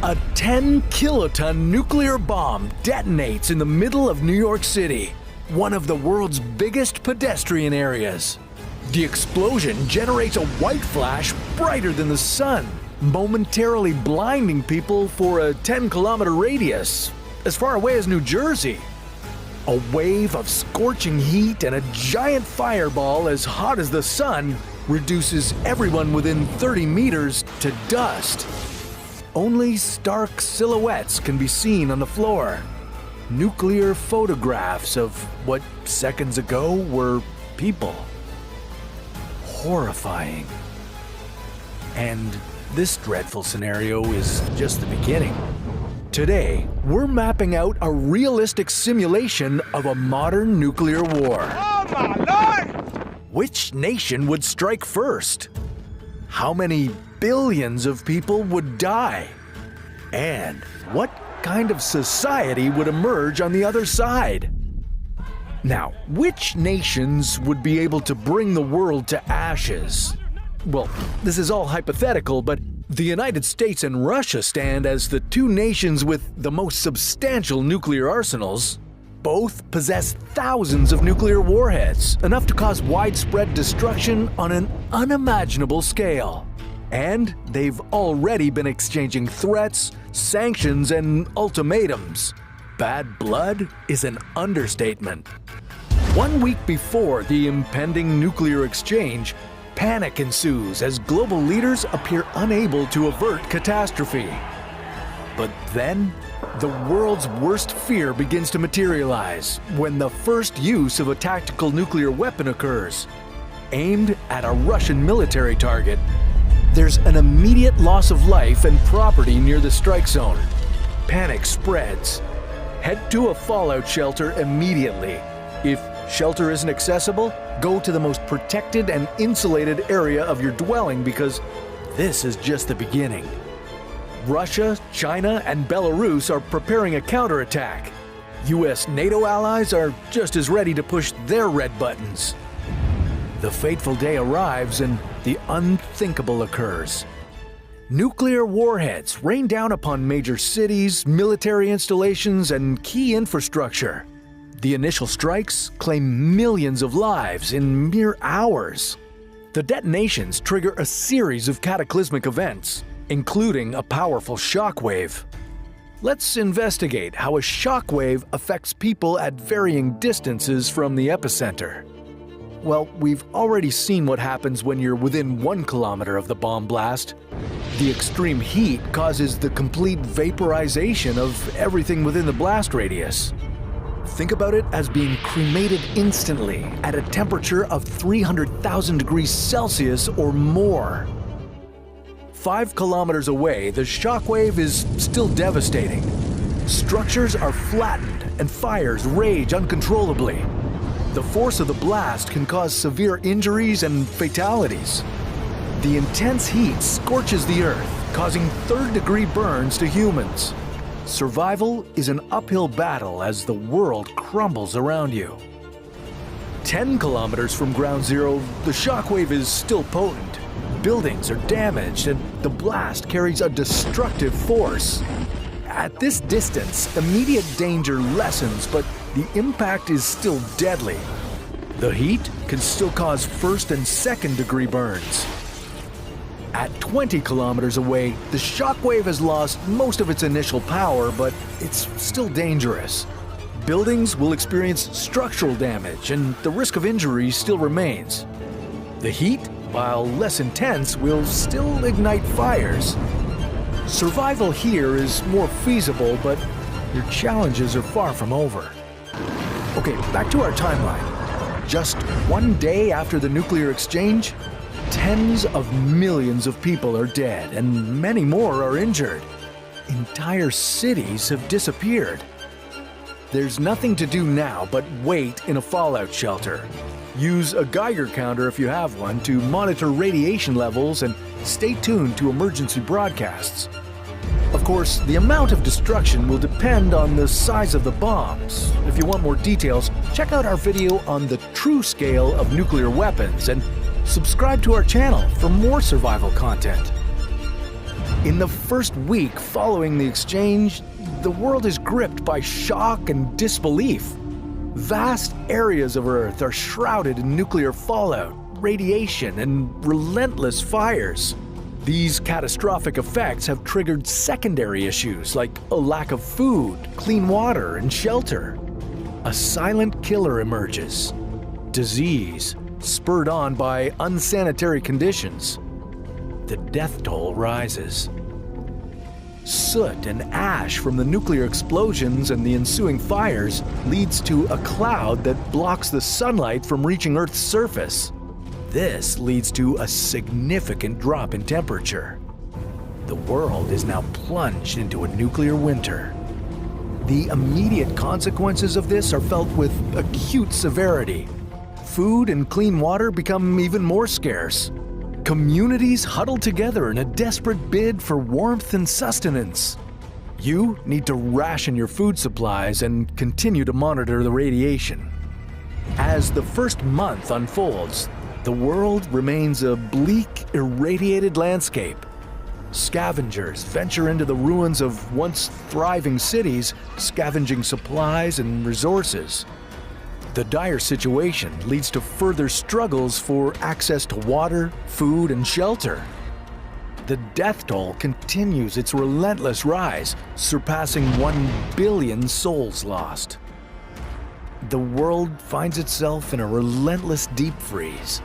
A 10-kiloton nuclear bomb detonates in the middle of New York City, one of the world's biggest pedestrian areas. The explosion generates a white flash brighter than the sun, momentarily blinding people for a 10-kilometer radius, as far away as New Jersey. A wave of scorching heat and a giant fireball as hot as the sun reduces everyone within 30 meters to dust. Only stark silhouettes can be seen on the floor. Nuclear photographs of what seconds ago were people. Horrifying. And this dreadful scenario is just the beginning. Today, we're mapping out a realistic simulation of a modern nuclear war. Oh my Lord! Which nation would strike first? How many billions of people would die? And what kind of society would emerge on the other side? Now, which nations would be able to bring the world to ashes? Well, this is all hypothetical, but the United States and Russia stand as the two nations with the most substantial nuclear arsenals. Both possess thousands of nuclear warheads, enough to cause widespread destruction on an unimaginable scale. And they've already been exchanging threats, sanctions, and ultimatums. Bad blood is an understatement. 1 week before the impending nuclear exchange, panic ensues as global leaders appear unable to avert catastrophe. But then, the world's worst fear begins to materialize when the first use of a tactical nuclear weapon occurs. Aimed at a Russian military target, there's an immediate loss of life and property near the strike zone. Panic spreads. Head to a fallout shelter immediately. If shelter isn't accessible, go to the most protected and insulated area of your dwelling because this is just the beginning. Russia, China, and Belarus are preparing a counterattack. US NATO allies are just as ready to push their red buttons. The fateful day arrives and the unthinkable occurs. Nuclear warheads rain down upon major cities, military installations, and key infrastructure. The initial strikes claim millions of lives in mere hours. The detonations trigger a series of cataclysmic events, including a powerful shockwave. Let's investigate how a shockwave affects people at varying distances from the epicenter. Well, we've already seen what happens when you're within 1 kilometer of the bomb blast. The extreme heat causes the complete vaporization of everything within the blast radius. Think about it as being cremated instantly at a temperature of 300,000 degrees Celsius or more. 5 kilometers away, the shockwave is still devastating. Structures are flattened and fires rage uncontrollably. The force of the blast can cause severe injuries and fatalities. The intense heat scorches the earth, causing third-degree burns to humans. Survival is an uphill battle as the world crumbles around you. 10 kilometers from ground zero, the shockwave is still potent. Buildings are damaged and the blast carries a destructive force. At this distance, immediate danger lessens, but the impact is still deadly. The heat can still cause first and second-degree burns. At 20 kilometers away, the shockwave has lost most of its initial power, but it's still dangerous. Buildings will experience structural damage, and the risk of injury still remains. The heat, while less intense, will still ignite fires. Survival here is more feasible, but your challenges are far from over. Okay, back to our timeline. Just 1 day after the nuclear exchange, tens of millions of people are dead and many more are injured. Entire cities have disappeared. There's nothing to do now but wait in a fallout shelter. Use a Geiger counter if you have one to monitor radiation levels and stay tuned to emergency broadcasts. Of course, the amount of destruction will depend on the size of the bombs. If you want more details, check out our video on the true scale of nuclear weapons and subscribe to our channel for more survival content. In the first week following the exchange, the world is gripped by shock and disbelief. Vast areas of Earth are shrouded in nuclear fallout, radiation, and relentless fires. These catastrophic effects have triggered secondary issues like a lack of food, clean water, and shelter. A silent killer emerges. Disease, spurred on by unsanitary conditions. The death toll rises. Soot and ash from the nuclear explosions and the ensuing fires leads to a cloud that blocks the sunlight from reaching Earth's surface. This leads to a significant drop in temperature. The world is now plunged into a nuclear winter. The immediate consequences of this are felt with acute severity. Food and clean water become even more scarce. Communities huddle together in a desperate bid for warmth and sustenance. You need to ration your food supplies and continue to monitor the radiation. As the first month unfolds, the world remains a bleak, irradiated landscape. Scavengers venture into the ruins of once thriving cities, scavenging supplies and resources. The dire situation leads to further struggles for access to water, food, and shelter. The death toll continues its relentless rise, surpassing 1 billion souls lost. The world finds itself in a relentless deep freeze.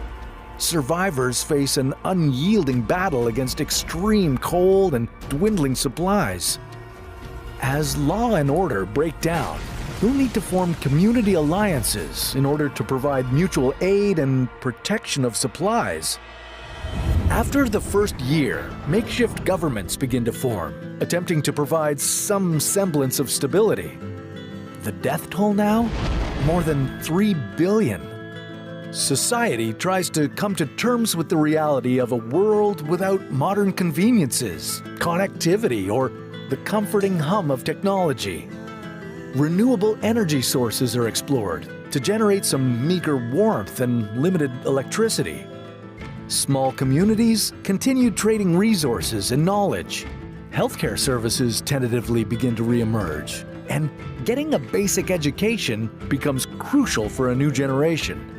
Survivors face an unyielding battle against extreme cold and dwindling supplies. As law and order break down, we'll need to form community alliances in order to provide mutual aid and protection of supplies. After the first year, makeshift governments begin to form, attempting to provide some semblance of stability. The death toll now? More than 3 billion. Society tries to come to terms with the reality of a world without modern conveniences, connectivity, or the comforting hum of technology. Renewable energy sources are explored to generate some meager warmth and limited electricity. Small communities continue trading resources and knowledge. Healthcare services tentatively begin to reemerge, and getting a basic education becomes crucial for a new generation.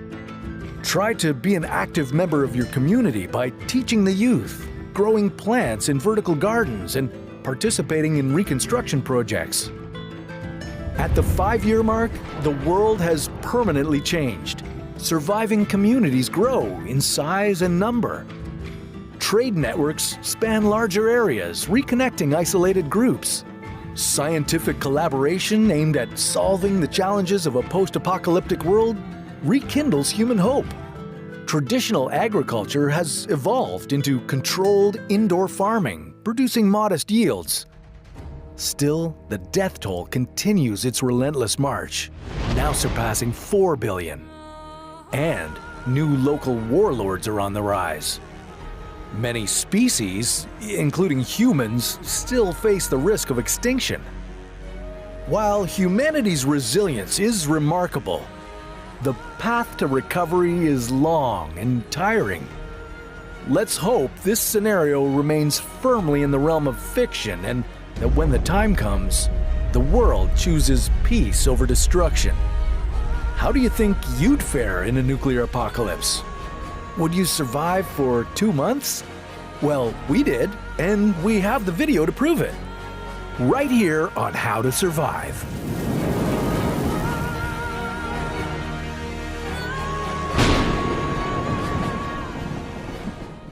Try to be an active member of your community by teaching the youth, growing plants in vertical gardens, and participating in reconstruction projects. At the 5-year mark, the world has permanently changed. Surviving communities grow in size and number. Trade networks span larger areas, reconnecting isolated groups. Scientific collaboration aimed at solving the challenges of a post-apocalyptic world rekindles human hope. Traditional agriculture has evolved into controlled indoor farming, producing modest yields. Still, the death toll continues its relentless march, now surpassing 4 billion. And new local warlords are on the rise. Many species, including humans, still face the risk of extinction. While humanity's resilience is remarkable, the path to recovery is long and tiring. Let's hope this scenario remains firmly in the realm of fiction and that when the time comes, the world chooses peace over destruction. How do you think you'd fare in a nuclear apocalypse? Would you survive for 2 months? Well, we did, and we have the video to prove it. Right here on How to Survive.